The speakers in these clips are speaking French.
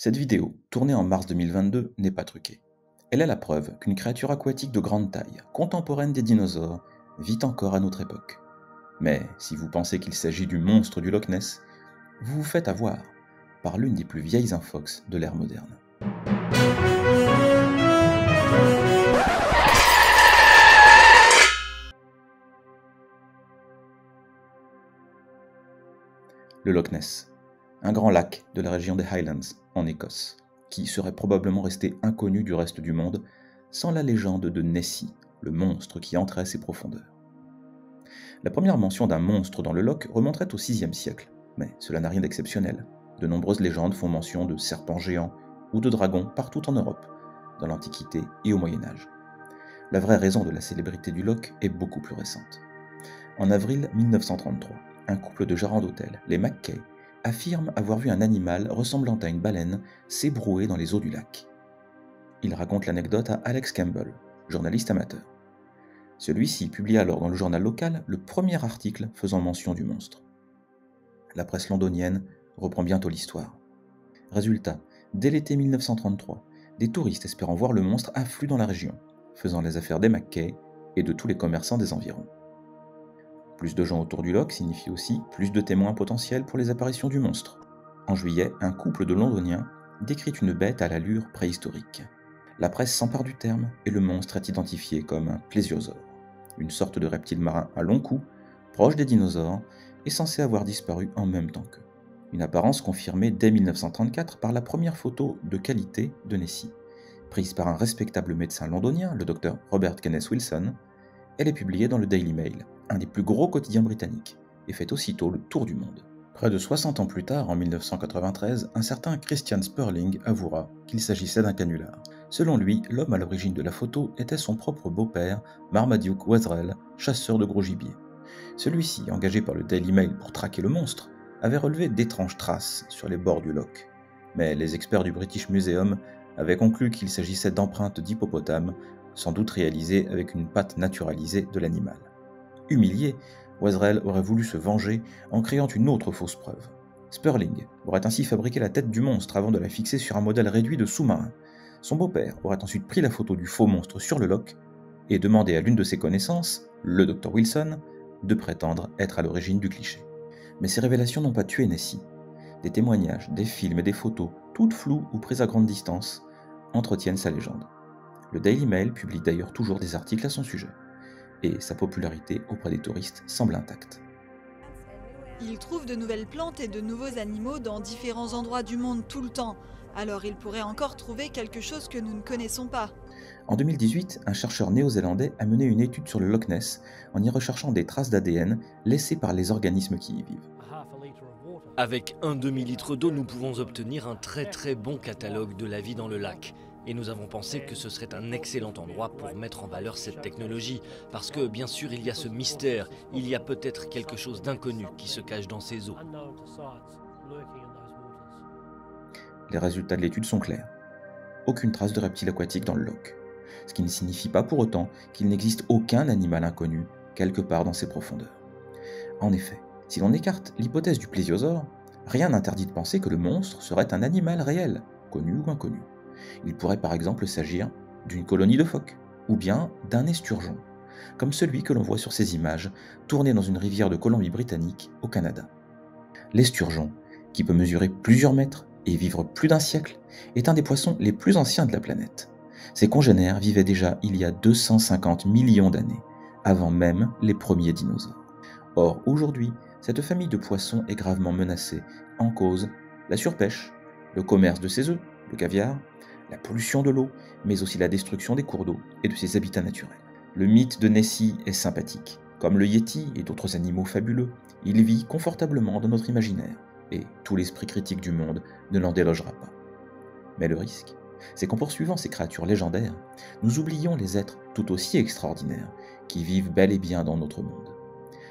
Cette vidéo, tournée en mars 2022, n'est pas truquée. Elle est la preuve qu'une créature aquatique de grande taille, contemporaine des dinosaures, vit encore à notre époque. Mais si vous pensez qu'il s'agit du monstre du Loch Ness, vous vous faites avoir par l'une des plus vieilles infox de l'ère moderne. Le Loch Ness, un grand lac de la région des Highlands, en Écosse, qui serait probablement resté inconnu du reste du monde sans la légende de Nessie, le monstre qui entrait à ses profondeurs. La première mention d'un monstre dans le Loch remonterait au VIe siècle, mais cela n'a rien d'exceptionnel. De nombreuses légendes font mention de serpents géants ou de dragons partout en Europe, dans l'Antiquité et au Moyen-Âge. La vraie raison de la célébrité du Loch est beaucoup plus récente. En avril 1933, un couple de gérants d'hôtel, les Mackay, affirme avoir vu un animal ressemblant à une baleine s'ébrouer dans les eaux du lac. Il raconte l'anecdote à Alex Campbell, journaliste amateur. Celui-ci publie alors dans le journal local le premier article faisant mention du monstre. La presse londonienne reprend bientôt l'histoire. Résultat, dès l'été 1933, des touristes espérant voir le monstre affluent dans la région, faisant les affaires des Mackay et de tous les commerçants des environs. Plus de gens autour du Loch signifie aussi plus de témoins potentiels pour les apparitions du monstre. En juillet, un couple de Londoniens décrit une bête à l'allure préhistorique. La presse s'empare du terme et le monstre est identifié comme un plésiosaure, une sorte de reptile marin à long cou, proche des dinosaures et censé avoir disparu en même temps qu'eux. Une apparence confirmée dès 1934 par la première photo de qualité de Nessie. Prise par un respectable médecin londonien, le docteur Robert Kenneth Wilson, elle est publiée dans le Daily Mail, un des plus gros quotidiens britanniques, et fait aussitôt le tour du monde. Près de 60 ans plus tard, en 1993, un certain Christian Sperling avouera qu'il s'agissait d'un canular. Selon lui, l'homme à l'origine de la photo était son propre beau-père, Marmaduke Wetherell, chasseur de gros gibier. Celui-ci, engagé par le Daily Mail pour traquer le monstre, avait relevé d'étranges traces sur les bords du Loch. Mais les experts du British Museum avaient conclu qu'il s'agissait d'empreintes d'hippopotame, sans doute réalisées avec une patte naturalisée de l'animal. Humilié, Wetherell aurait voulu se venger en créant une autre fausse preuve. Sperling aurait ainsi fabriqué la tête du monstre avant de la fixer sur un modèle réduit de sous-marin. Son beau-père aurait ensuite pris la photo du faux monstre sur le Loch et demandé à l'une de ses connaissances, le Dr Wilson, de prétendre être à l'origine du cliché. Mais ces révélations n'ont pas tué Nessie. Des témoignages, des films et des photos, toutes floues ou prises à grande distance, entretiennent sa légende. Le Daily Mail publie d'ailleurs toujours des articles à son sujet, et sa popularité auprès des touristes semble intacte. Il trouve de nouvelles plantes et de nouveaux animaux dans différents endroits du monde tout le temps, alors il pourrait encore trouver quelque chose que nous ne connaissons pas. En 2018, un chercheur néo-zélandais a mené une étude sur le Loch Ness en y recherchant des traces d'ADN laissées par les organismes qui y vivent. Avec un demi-litre d'eau, nous pouvons obtenir un très bon catalogue de la vie dans le lac. Et nous avons pensé que ce serait un excellent endroit pour mettre en valeur cette technologie. Parce que, bien sûr, il y a ce mystère. Il y a peut-être quelque chose d'inconnu qui se cache dans ces eaux. Les résultats de l'étude sont clairs. Aucune trace de reptile aquatique dans le Loch. Ce qui ne signifie pas pour autant qu'il n'existe aucun animal inconnu quelque part dans ses profondeurs. En effet, si l'on écarte l'hypothèse du plésiosaure, rien n'interdit de penser que le monstre serait un animal réel, connu ou inconnu. Il pourrait par exemple s'agir d'une colonie de phoques, ou bien d'un esturgeon, comme celui que l'on voit sur ces images, tourné dans une rivière de Colombie-Britannique, au Canada. L'esturgeon, qui peut mesurer plusieurs mètres et vivre plus d'un siècle, est un des poissons les plus anciens de la planète. Ses congénères vivaient déjà il y a 250 millions d'années, avant même les premiers dinosaures. Or, aujourd'hui, cette famille de poissons est gravement menacée, en cause la surpêche, le commerce de ses œufs, le caviar, la pollution de l'eau, mais aussi la destruction des cours d'eau et de ses habitats naturels. Le mythe de Nessie est sympathique. Comme le Yéti et d'autres animaux fabuleux, il vit confortablement dans notre imaginaire, et tout l'esprit critique du monde ne l'en délogera pas. Mais le risque, c'est qu'en poursuivant ces créatures légendaires, nous oublions les êtres tout aussi extraordinaires qui vivent bel et bien dans notre monde.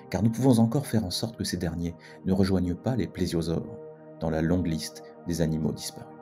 Car nous pouvons encore faire en sorte que ces derniers ne rejoignent pas les plésiosaures dans la longue liste des animaux disparus.